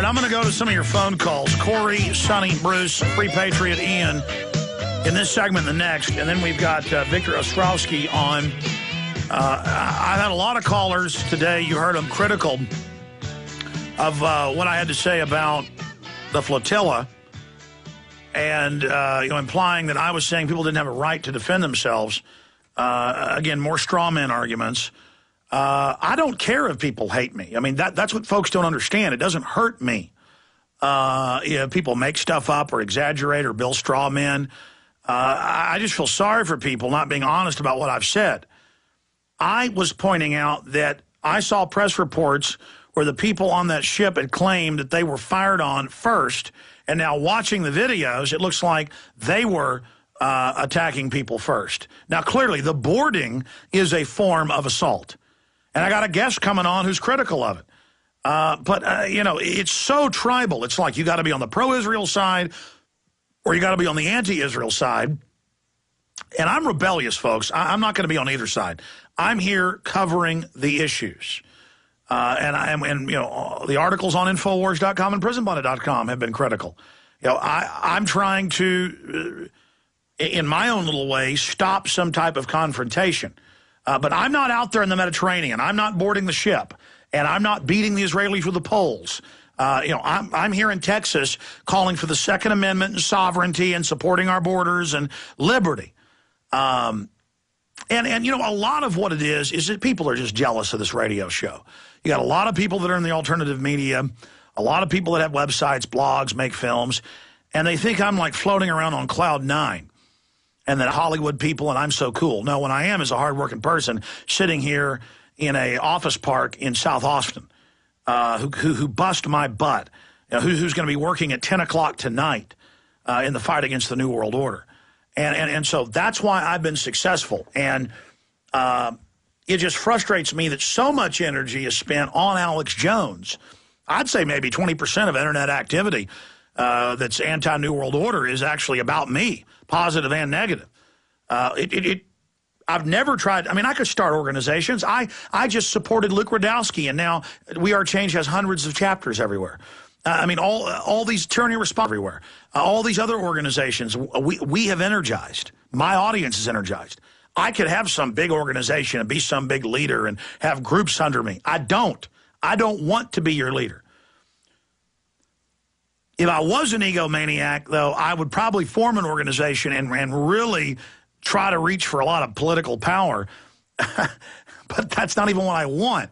I'm going to go to some of your phone calls. Corey, Sonny, Bruce, Free Patriot, Ian, in this segment and the next. And then we've got Victor Ostrowski on. I've had a lot of callers today. You heard them critical of what I had to say about the flotilla. And, implying that I was saying people didn't have a right to defend themselves. Again, more straw man arguments. I don't care if people hate me. I mean, that's what folks don't understand. It doesn't hurt me. People make stuff up or exaggerate or build straw men. I just feel sorry for people not being honest about what I've said. I was pointing out that I saw press reports where the people on that ship had claimed that they were fired on first, and now watching the videos, it looks like they were attacking people first. Now, clearly, the boarding is a form of assault. And I got a guest coming on who's critical of it. But it's so tribal. It's like you got to be on the pro-Israel side or you got to be on the anti-Israel side. And I'm rebellious, folks. I'm not going to be on either side. I'm here covering the issues. The articles on Infowars.com and PrisonBondit.com have been critical. I'm trying to, in my own little way, stop some type of confrontation. But I'm not out there in the Mediterranean. I'm not boarding the ship. And I'm not beating the Israelis with the poles. I'm here in Texas calling for the Second Amendment and sovereignty and supporting our borders and liberty. A lot of what it is that people are just jealous of this radio show. You got a lot of people that are in the alternative media, a lot of people that have websites, blogs, make films, and they think I'm like floating around on cloud nine. And that Hollywood people, and I'm so cool. No, what I am is a hardworking person sitting here in a office park in South Austin who bust my butt, who's going to be working at 10 o'clock tonight in the fight against the New World Order. And so that's why I've been successful. And it just frustrates me that so much energy is spent on Alex Jones. I'd say maybe 20% of Internet activity that's anti-New World Order is actually about me, positive and negative. I've never tried. I mean, I could start organizations. I just supported Luke Radowski, and now We Are Change has hundreds of chapters everywhere. All these tyranny response everywhere. All these other organizations we have energized. My audience is energized. I could have some big organization and be some big leader and have groups under me. I don't. I don't want to be your leader. If I was an egomaniac, though, I would probably form an organization and really try to reach for a lot of political power. But that's not even what I want.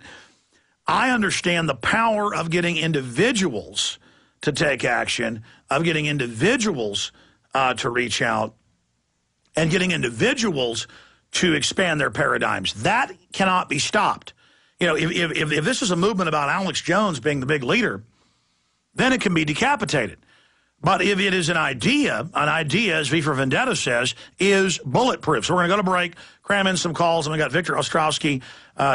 I understand the power of getting individuals to take action, of getting individuals to reach out, and getting individuals to expand their paradigms. That cannot be stopped. If this is a movement about Alex Jones being the big leader, then it can be decapitated. But if it is an idea, as V for Vendetta says, is bulletproof. So we're going to go to break, cram in some calls, and we got Victor Ostrowski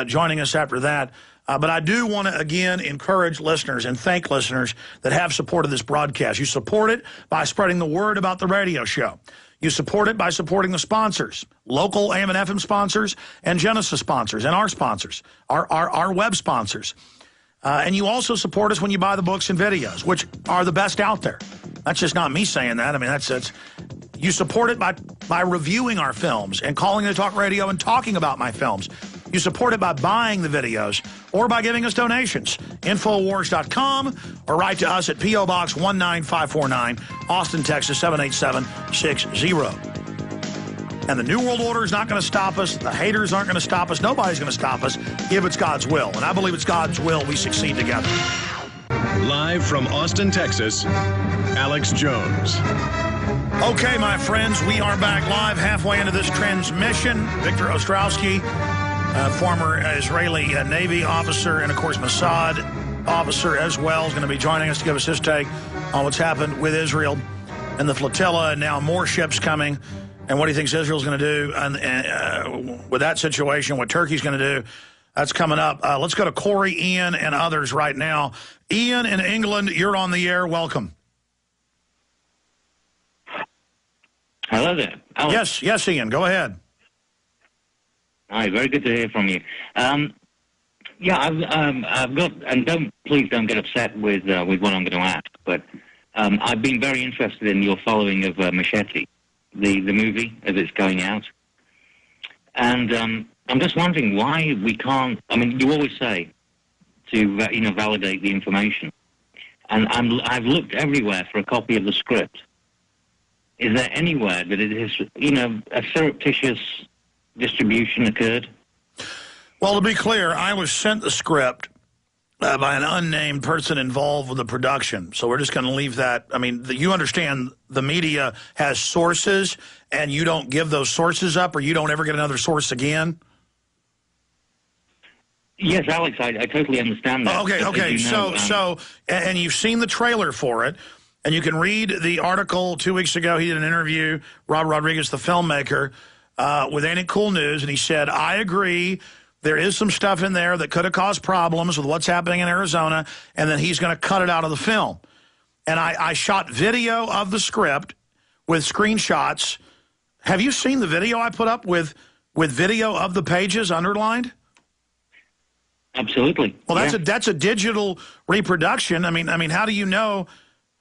joining us after that. But I do want to, again, encourage listeners and thank listeners that have supported this broadcast. You support it by spreading the word about the radio show. You support it by supporting the sponsors, local AM and FM sponsors and Genesis sponsors and our sponsors, our web sponsors. And you also support us when you buy the books and videos, which are the best out there. That's just not me saying that. I mean, that's you support it by reviewing our films and calling the talk radio and talking about my films. You support it by buying the videos or by giving us donations. Infowars.com or write to us at P.O. Box 19549, Austin, Texas 78760. And the New World Order is not going to stop us. The haters aren't going to stop us. Nobody's going to stop us if it's God's will. And I believe it's God's will we succeed together. Live from Austin, Texas, Alex Jones. Okay, my friends, we are back live halfway into this transmission. Victor Ostrowski, former Israeli Navy officer and, of course, Mossad officer as well, is going to be joining us to give us his take on what's happened with Israel and the flotilla and now more ships coming. And what he thinks Israel's going to do and with that situation, what Turkey's going to do, that's coming up. Let's go to Corey, Ian, and others right now. Ian in England, you're on the air. Welcome. Hello there. Alex. Yes, Ian. Go ahead. Hi, very good to hear from you. Yeah, I've got, and please don't get upset with what I'm going to ask, but I've been very interested in your following of Machete, the movie as it's going out, and I'm just wondering why we can't. I mean, you always say to validate the information, and I've looked everywhere for a copy of the script. Is there anywhere that it is, a surreptitious distribution occurred? Well, to be clear, I was sent the script by an unnamed person involved with the production. So we're just going to leave that. I mean, you understand the media has sources, and you don't give those sources up, or you don't ever get another source again? Yes, Alex, I totally understand that. Okay. And you've seen the trailer for it, and you can read the article 2 weeks ago. He did an interview, Rob Rodriguez, the filmmaker, with Ain't It Cool News, and he said, I agree, there is some stuff in there that could have caused problems with what's happening in Arizona, and then he's going to cut it out of the film. And I shot video of the script with screenshots. Have you seen the video I put up with video of the pages underlined? Absolutely. Well, that's a digital reproduction. I mean, how do you know?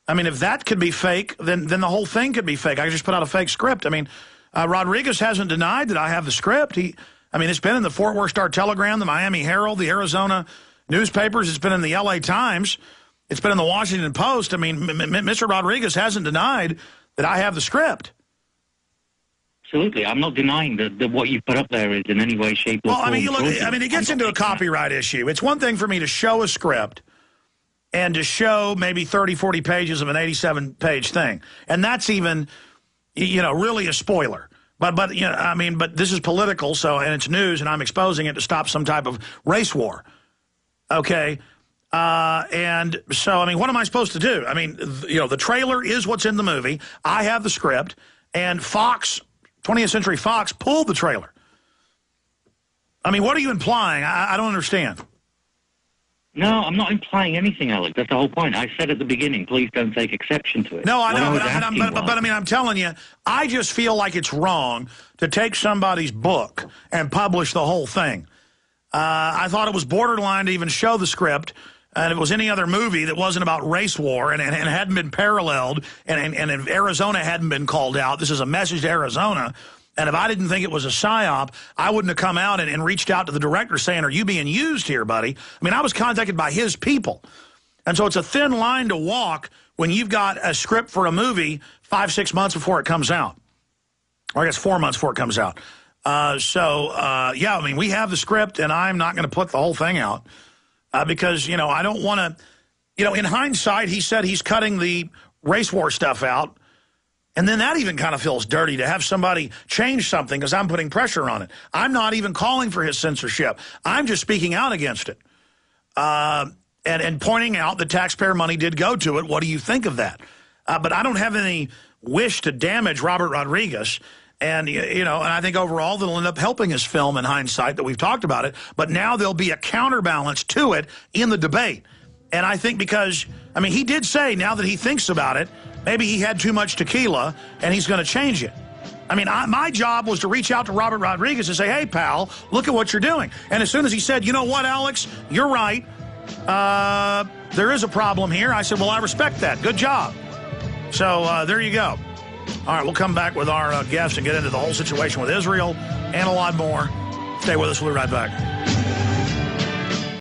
I mean, if that could be fake, then the whole thing could be fake. I just put out a fake script. I mean, Rodriguez hasn't denied that I have the script. It's been in the Fort Worth Star-Telegram, the Miami Herald, the Arizona newspapers. It's been in the L.A. Times. It's been in the Washington Post. I mean, Mr. Rodriguez hasn't denied that I have the script. Absolutely. I'm not denying that what you put up there is in any way, shape, or form. It gets into a copyright issue. It's one thing for me to show a script and to show maybe 30, 40 pages of an 87-page thing. And that's even, really a spoiler. But this is political, and it's news, and I'm exposing it to stop some type of race war. Okay? And so, what am I supposed to do? The trailer is what's in the movie. I have the script, and Fox, 20th Century Fox, pulled the trailer. What are you implying? I don't understand. No, I'm not implying anything, Alex. That's the whole point. I said at the beginning, please don't take exception to it. No, I know, but I'm telling you, I just feel like it's wrong to take somebody's book and publish the whole thing. I thought it was borderline to even show the script, and if it was any other movie that wasn't about race war and hadn't been paralleled, and if Arizona hadn't been called out, this is a message to Arizona. And if I didn't think it was a psyop, I wouldn't have come out and reached out to the director saying, are you being used here, buddy? I was contacted by his people. And so it's a thin line to walk when you've got a script for a movie 5-6 months before it comes out. Or I guess 4 months before it comes out. We have the script, and I'm not going to put the whole thing out. Because, I don't want to, in hindsight, he said he's cutting the race war stuff out. And then that even kind of feels dirty to have somebody change something because I'm putting pressure on it. I'm not even calling for his censorship. I'm just speaking out against it. And pointing out that taxpayer money did go to it. What do you think of that? But I don't have any wish to damage Robert Rodriguez. And, and I think overall that'll end up helping his film in hindsight that we've talked about it. But now there'll be a counterbalance to it in the debate. And I think because, he did say now that he thinks about it, maybe he had too much tequila and he's going to change it. My job was to reach out to Robert Rodriguez and say, hey, pal, look at what you're doing. And as soon as he said, you know what, Alex, you're right. There is a problem here. I said, well, I respect that. Good job. So there you go. All right, we'll come back with our guests and get into the whole situation with Israel and a lot more. Stay with us. We'll be right back.